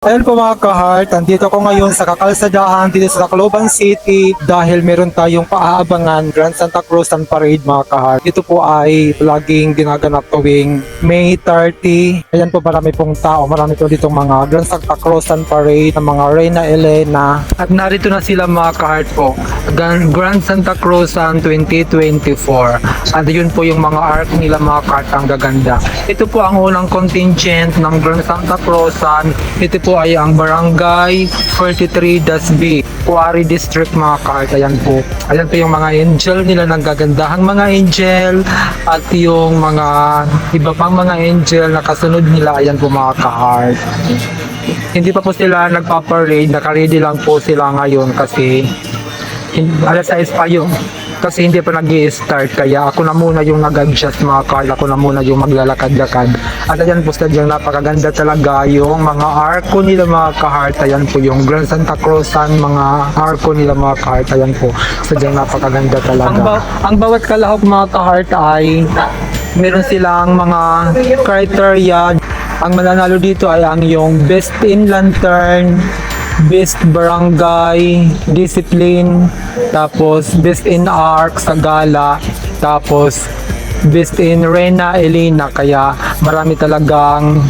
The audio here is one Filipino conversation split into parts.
Ayun po mga ka-heart, andito ko ngayon sa kakalsadahan dito sa Tacloban City dahil meron tayong paaabangan Grand Santa Cruz and Parade mga ka-heart. Ito po ay laging ginaganap tuwing May 30. Ayan po, marami pong tao, marami po ditong mga Grand Santa Cruz and Parade ng mga Reyna Elena. At narito na sila mga ka-heart po, Grand Santa Cruz 2024. At yun po yung mga arc nila mga ka-heart, ang gaganda. Ito po ang unang contingent ng Grand Santa Cruz. Ito po ay ang Barangay 43-B, Quarry District mga ka-heart. Ayan po. Ayan po yung mga angel nila ng gagandahang mga angel at yung mga iba pang mga angel na kasunod nila. Ayan po mga ka-heart. Hindi pa po sila nagpa-parade, naka-ready lang po sila ngayon kasi alas 6 pa yun. Kasi hindi pa nag-i-start, kaya ako na muna yung nag-adjust mga ka-heart, ako na muna yung maglalakad-lakad. At ayan po sadyang napakaganda talaga yung mga arko nila mga ka-heart. Ayan po yung Grand Santa Cruzan, mga arko nila mga ka-heart. Ayan po, sadyang napakaganda talaga. Ang bawat kalahok mga ka-heart ay meron silang mga criteria. Ang mananalo dito ay ang yung Best in Lantern, Best Barangay Discipline, tapos Best in Arc sa gala, tapos Best in Reyna Elena. Kaya marami talagang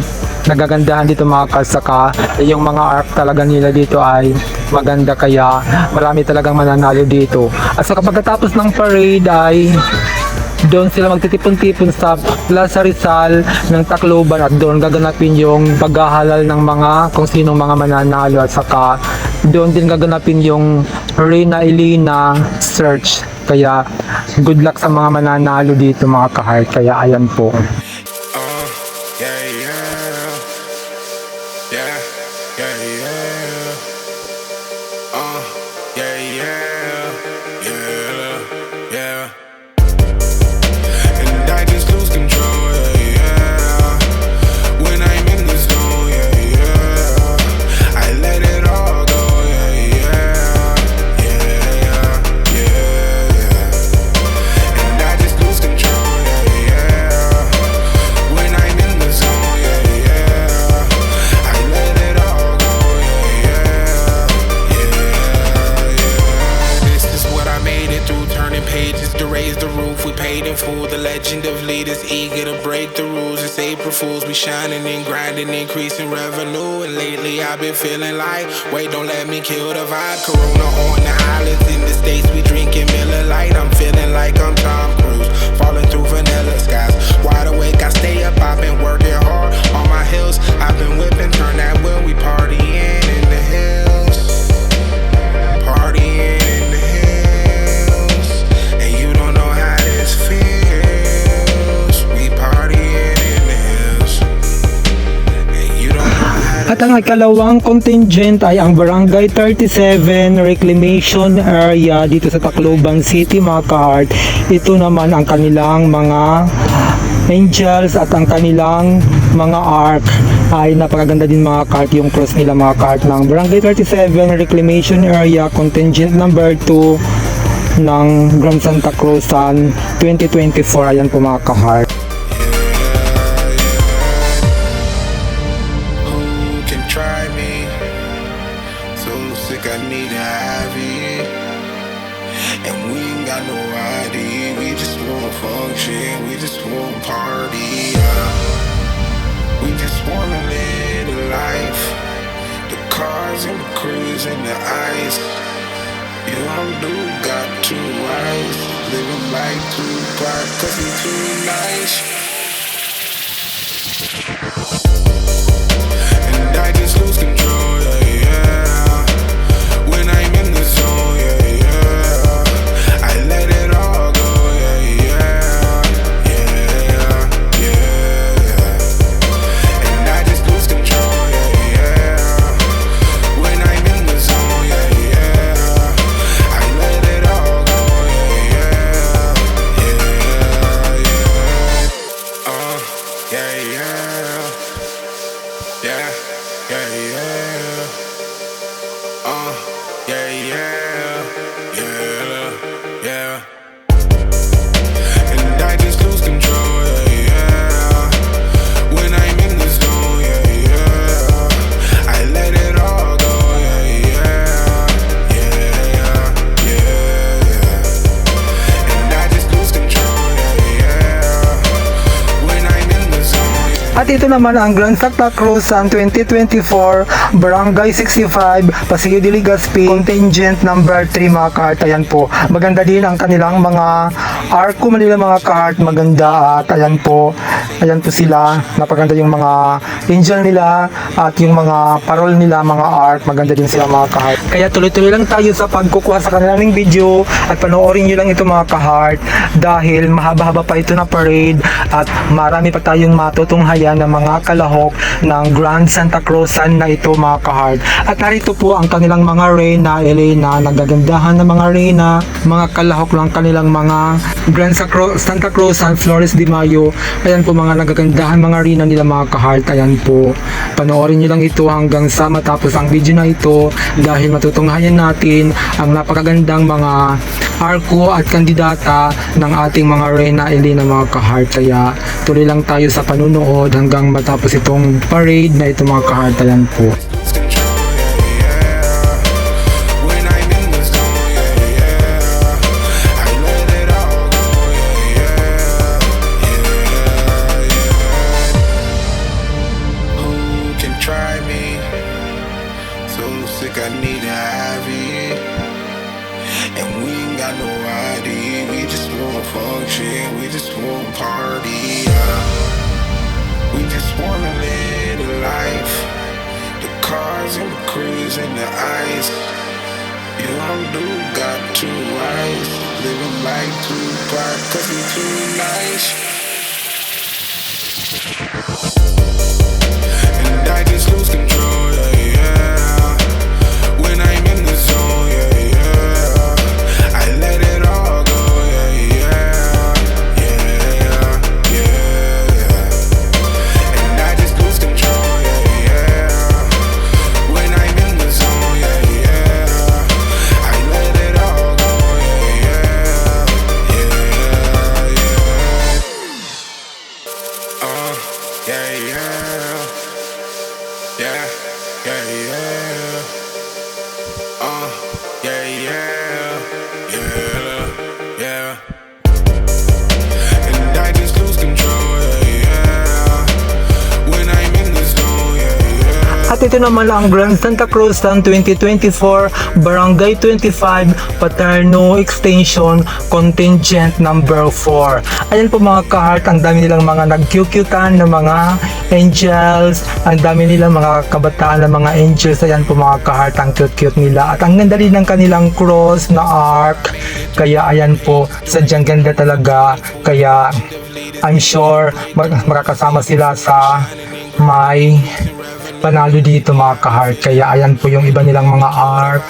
nagagandahan dito mga kasaka. Yung mga arc talaga nila dito ay maganda, kaya marami talagang mananalo dito. At saka pagkatapos ng parade ay doon sila magtitipon-tipon sa Plaza Rizal ng Tacloban at doon gaganapin yung paghahalal ng mga kung sinong mga mananalo, at saka doon din gaganapin yung Reyna Elena search. Kaya good luck sa mga mananalo dito mga ka-heart. Kaya ayan po. The legend of leaders eager to break the rules. It's April Fools, we shining and grinding, increasing revenue. And lately I've been feeling like, wait, don't let me kill the vibe. Corona on the islands, in the States we drinking Miller Lite. I'm feeling like I'm Tom Cruise, falling through vanilla skies. Wide awake, I stay up, I've been working hard on my hills. I've been whipping, turn that wheel, we partying in the hills. Partying in the hills, and you don't know how this feels. At ang ikalawang contingent ay ang Barangay 37 Reclamation Area dito sa Tacloban City mga ka-heart. Ito naman ang kanilang mga angels at ang kanilang mga arc ay napakaganda din mga ka-heart. Yung cross nila mga ka-heart ng Barangay 37 Reclamation Area contingent number 2 ng Grand Santa Cruzan 2024. Ayan po mga ka-heart. Try me, so sick I need to have it. And we ain't got no ID, we just want function, we just want party, we just wanna live the life. The cars and the cruise and the ice. You don't do got too wise, living like Tupac, cause he too nice. I just lose control, yeah, yeah. When I'm in the zone, yeah, yeah. I let it all go, yeah, yeah. Yeah, yeah. And I just lose control, yeah, yeah. When I'm in the zone, yeah, yeah. I let it all go, yeah, yeah. Yeah, yeah. Yeah, yeah. At ito naman ang Grand Santa Cruzan 2024 Barangay 65 Paseo de Legazpi Contingent number 3 mga kahart. Ayan po. Maganda din ang kanilang mga arko manila mga kahart. Maganda at ayan po sila. Napaganda yung mga angel nila at yung mga parol nila mga art. Maganda din sila mga kahart. Kaya tuloy-tuloy lang tayo sa pagkukuha sa kanilang video at panoorin nyo lang ito mga kahart dahil mahaba-haba pa ito na parade at marami pa tayong matutunghayan ng mga kalahok ng Grand Santa Cruzan na ito mga kahart. At narito po ang kanilang mga reyna, Elena, nagagandahan ng mga reyna, mga kalahok ng kanilang mga Grand Santa Cruzan Flores de Mayo. Ayan po mga nagagandahan mga reyna nila mga kahart. Ayan po. Panoorin nyo lang ito hanggang sa matapos ang video na ito dahil matutunghayan natin ang napakagandang mga arko at kandidata ng ating mga reyna Elena mga kahart. Kaya tuloy lang tayo sa panunood hanggang matapos itong parade na ito mga kahart. Ayan po. When I'm in the zone, yeah, yeah. I let it all go, yeah, yeah, yeah. Who can try me? So sick, I need to have it. And we ain't got no ID. We just want function. We just want party. We just wanna live the life. The cars and the cruise and the ice. You don't do got two eyes. Living like Tupac, 'cause we too nice. And I just lose control, yeah, yeah. When I'm in the zone, yeah, yeah. I let it all go, yeah, yeah. Yeah, yeah. And I just lose control, yeah, yeah. When I'm in the zone, yeah, yeah. I let it all go, yeah, yeah. Yeah, yeah. Yeah, yeah. Yeah, yeah, yeah. Yeah, yeah. Yeah, yeah. And I just lose control, yeah, yeah. When I'm in the zone, yeah, yeah. At ito naman ang Grand Santa Cruzan 2024 Barangay 25 Paterno Extension Contingent number 4. Ayan po mga kahart, ang dami nilang mga nag-cute-cutan na mga angels, ang dami nilang mga kabataan na mga angels. Ayan po mga kahart, ang cute-cute nila at ang ganda rin ng kanilang cross na arc. Kaya ayan po, sadyang ganda talaga. Kaya I'm sure makakasama sila sa may panalo dito mga kahart. Kaya ayan po yung iba nilang mga art.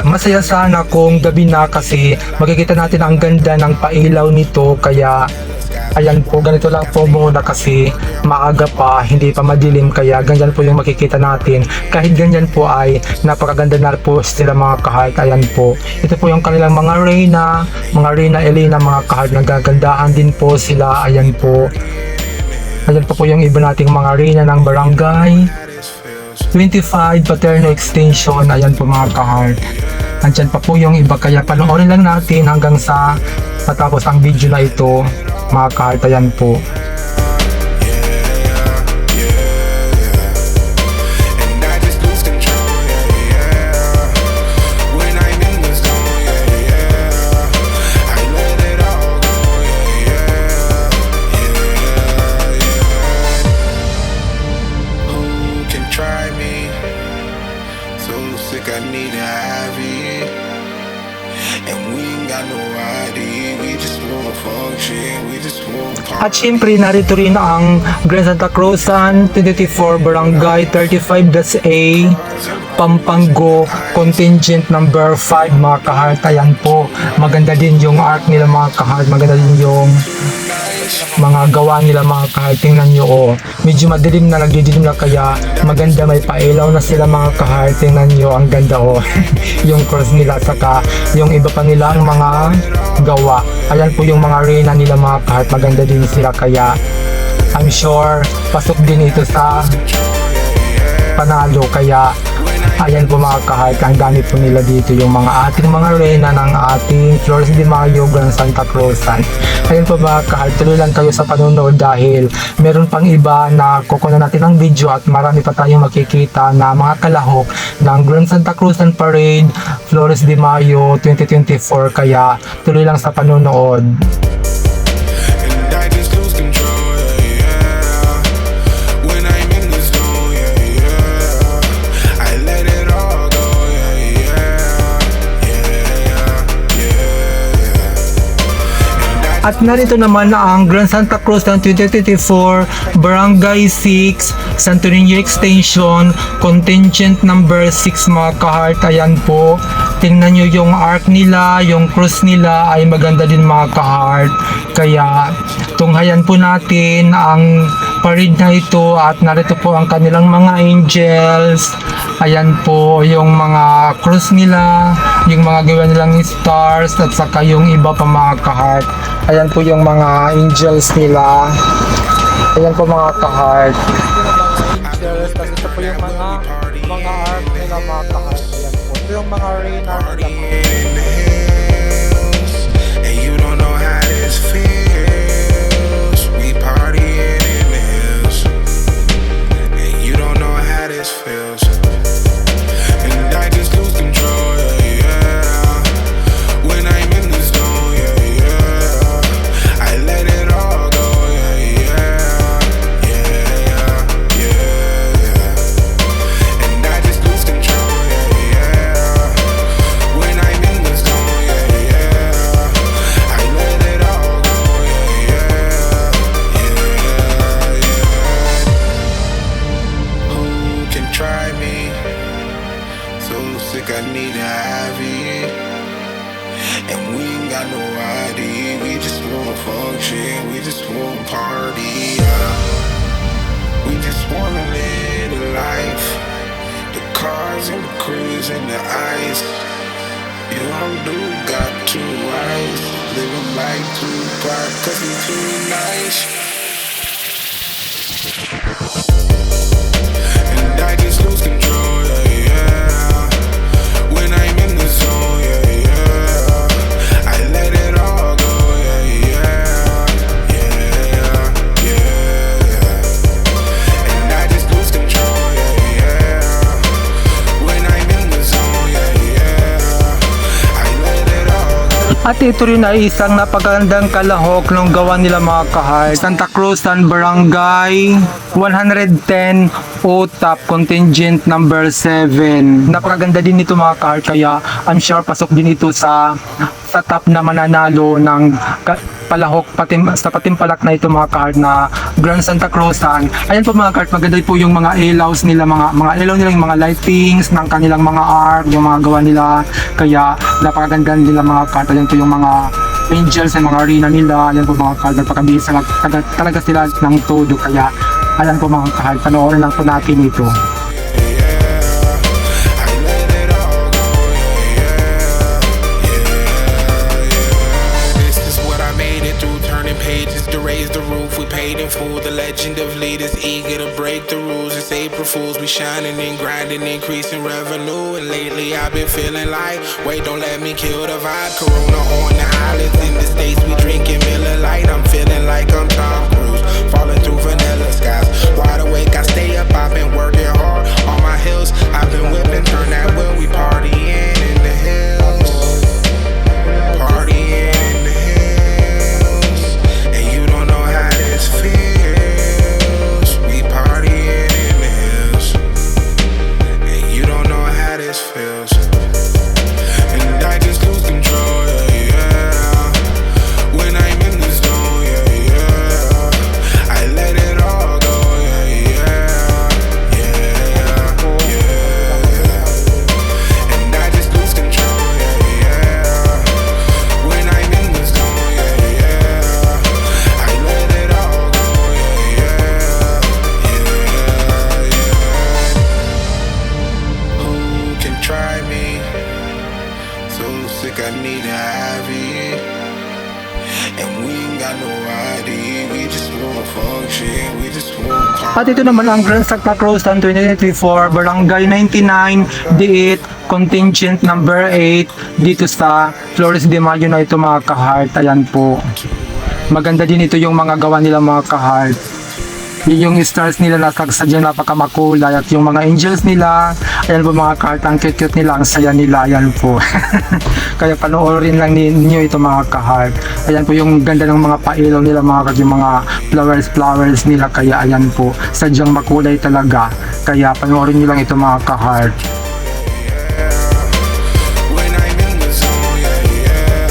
Masaya sana kung gabi na kasi makikita natin ang ganda ng pailaw nito. Kaya ayan po, ganito lang po muna kasi maaga pa, hindi pa madilim. Kaya ganyan po yung makikita natin. Kahit ganyan po ay napakaganda na po sila mga kahart. Ayan po, ito po yung kanilang mga reyna Elena mga kahart. Nagagandahan din po sila. Ayan po. Ayan po yung iba nating mga reyna ng barangay 25 Paterno Extension. Ayan po mga kahart. Andyan pa po yung iba. Kaya panoorin lang natin hanggang sa matapos ang video na ito mga kahart. Ayan po. And I just lose control, yeah, yeah. When I'm in the zone, yeah, yeah. I let it all go, yeah, yeah. Yeah, yeah. Who can try me? So sick, I need to have it. And we ain't got no ID. We just want function. We just want party. At syempre narito rin ang Grand Santa Cruzan 24 Barangay 35-A Pampango Contingent number 5 mga kahart. Ayan po, maganda din yung art nila mga kahart. Maganda din yung mga gawa nila mga kahart. Tingnan nyo, oh, medyo madilim na, nagdidilim na kaya maganda, may pailaw na sila mga kahart. Tingnan nyo, ang ganda, oh. Yung cross nila, saka yung iba pa nilang mga gawa. Ayan po yung mga reyna nila mga kahart. Maganda din sila, kaya I'm sure pasok din ito sa panalo. Kaya Ayan po mga ka-heart, ang gamit po nila dito yung mga ating mga reyna ng ating Flores de Mayo Grand Santa Cruzan. Ayan po mga ka-heart, tuloy lang kayo sa panonood dahil meron pang iba na kukunan natin ng video at marami pa tayong makikita na mga kalahok ng Grand Santa Cruzan Parade Flores de Mayo 2024, kaya tuloy lang sa panonood. And I just lose control, yeah, yeah. When I'm in the zone, yeah, yeah. I let it all go, yeah, yeah. Yeah, yeah. At narito naman na ang Grand Santa Cruz ng 2024 Barangay 6 Santo Niño Extension Contingent number 6 mga ka-heart. Ayan po, tingnan nyo yung arc nila, yung cross nila ay maganda din mga ka-heart, kaya tunghayan po natin ang parade na ito at narito po ang kanilang mga angels. Ayan po yung mga cross nila, yung mga gawa nilang stars at saka yung iba pa mga ka-heart. Ayan po yung mga angels nila. Ayan po mga ka-heart. Angels, kasi ito po yung mga arc nila mga ka-heart. Ayan po. Ito yung mga reyna nila. In the hills, and you don't know how this feels. We partying in the hills, and you don't know how this feels. And I just lose control, yeah, yeah. When I'm in the zone, yeah, yeah. I let it all go, yeah, yeah. Yeah, yeah. And I just lose control, yeah, yeah. When I'm in the zone, yeah, yeah. I let it all go, yeah, yeah. Who can try me? So sick, I need to have it. And we ain't got no ID. We just wanna function. We just wanna party. Yeah. We just wanna live the life. The cars and the cruise and the ice. You don't do got two eyes. Living like Tupac, cause we too nice. And I just lose control, yeah, yeah. When I'm in the zone, yeah, yeah. I let it all go, yeah, yeah. Yeah, yeah. And I just lose control, yeah, yeah. When I'm in the zone, yeah, yeah. I let it all go. At ito rin ay isang napagandang kalahok ng gawa nila mga ka-heart. Santa Cruzan Barangay 110 OTAP Contingent number 7. Napakaganda din ito mga ka-heart, kaya I'm sure pasok din ito sa top na mananalo ng palahok sa patimpalak na ito mga ka-heart na Grand Santa Cruzan. Ayan po mga ka-heart, maganda po yung mga ilaws nila, mga ilaw nila, yung mga lightings ng kanilang mga arc, yung mga gawa nila, kaya napakaganda nila mga ka-heart. Ayan po yung mga angels and mga arena nila. Ayan po mga ka-heart, napakabisa talaga sila ng todo, kaya ayan po mga ka-heart, panoorin lang po natin ito. Raise the roof, we paid in full. The legend of leaders eager to break the rules. It's April Fools, we shining and grinding, increasing revenue. And lately I've been feeling like, wait, don't let me kill the vibe. Corona on the islands, in the States we drinking Miller Lite. I'm feeling like I'm Tom Cruise, falling through vanilla skies. Wide awake, I stay up, I've been working hard. On my hills, I've been whipping, turn that wheel, we partying in the hills. Partying in the hills. And you don't know how this feels. We partying in the hills. And you don't know how this feels. And I just lose control, yeah, yeah. When I'm in the zone, yeah, yeah. I let it all go, yeah, yeah. Yeah, yeah. And I just lose control, yeah, yeah. When I'm in the zone, yeah, yeah. I let it all go, yeah, yeah. Who can try me? So sick, I need to have it. And we ain't got no ID, we just wanna function, we just wanna party. At ito naman ang Grand Santa Cruz 2024, Barangay 99, D8, Contingent number 8, dito sa Flores de Mayo na ito mga ka-heart. Ayan po. Maganda din ito yung mga gawa nila mga ka-heart. Yung stars nila sadya napakamakulay at yung mga angels nila, ayan po mga ka-heart, ang cute-cute nila, ang saya nila, ayan po. Kaya panoorin lang ninyo ito mga ka-heart. Ayan po yung ganda ng mga pailaw nila mga ka, yung mga flowers nila, kaya ayan po, sadyang makulay talaga. Kaya panoorin nyo lang ito mga ka-heart. When I'm in the zone, yeah, yeah,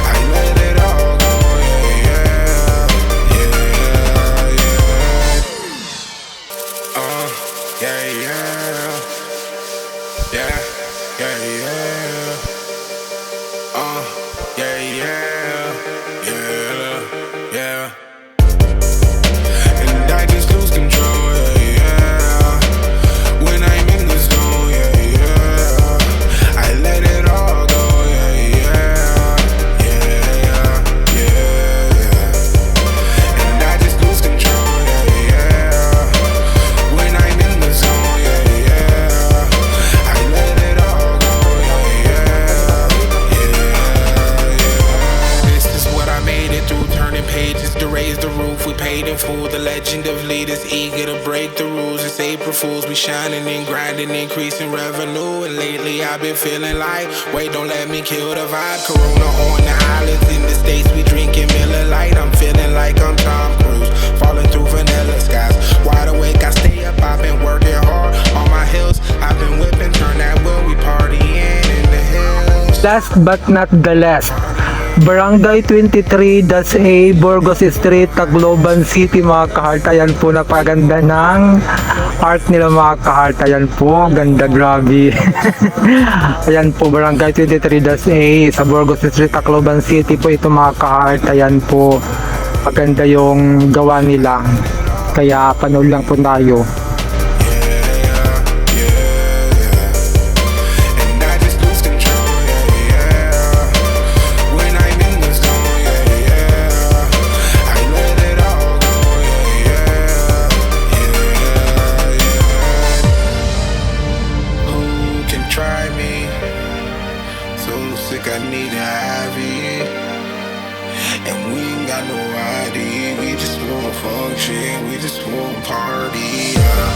I let it all go, yeah, yeah, yeah, yeah, yeah, yeah, yeah, yeah. And I just lose control, yeah, yeah. When I'm in the zone, yeah, yeah, I let it all go, yeah, yeah, yeah, yeah. And I just lose control, yeah, yeah. When I'm in the zone, yeah, yeah, I let it all go, yeah, yeah, yeah. This is what I made it through, turning pages to raise the roof. We paid in full, the legend of leaders eager to break the rules. It's April Fools, we shining and grinding, increasing revenue. And lately I've been feeling like, wait, don't let me kill the vibe. Corona on the islands, in the States we drinking Miller Lite. I'm feeling like I'm Tom Cruise, falling through vanilla skies. Wide awake, I stay up, I've been working hard on my hills. I've been whipping, turn that wheel, we partying in the hills. Last but not the last, Barangay 23-A, Burgos Street, Tacloban City mga ka-heart. Ayan po, napaganda ng art nila mga ka-heart. Ayan po, ganda, grabe. Ayan po, Barangay 23-A sa Burgos Street, Tacloban City po ito mga ka-heart. Ayan po, maganda yung gawa nila. Kaya panood lang po tayo. And I just lose control, yeah, yeah. When I'm in the zone, yeah, yeah, I let it all go, yeah, yeah, yeah. Who can try me? So sick, I need a IV. And we ain't got no ID, we just wanna function, we just wanna party, yeah.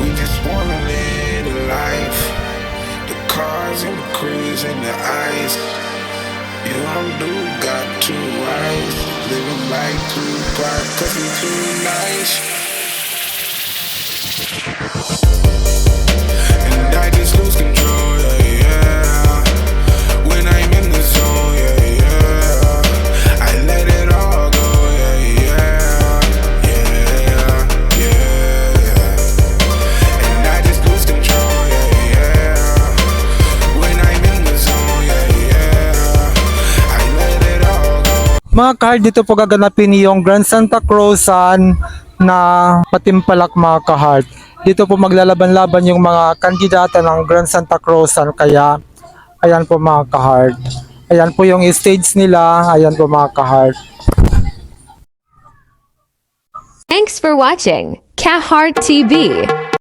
We just wanna live the life, the cars and the cruise and the ice. You don't do got two eyes, living like Tupac, cause we too nice. And I just lose control, yeah, yeah. When I'm in the zone, yeah, yeah, I let it all go, yeah, yeah, yeah, yeah. And I just lose control, yeah, yeah. When I'm in the zone, yeah, yeah, I let it all go. Mga ka-heart, dito po gaganapin yung Grand Santa Cruzan na patimpalak mga ka-heart. Dito po maglalaban-laban yung mga kandidata ng Grand Santa Cruzan, kaya ayan po mga ka-heart. Ayan po yung stage nila, ayan po mga ka-heart. Thanks for watching Cat Heart TV.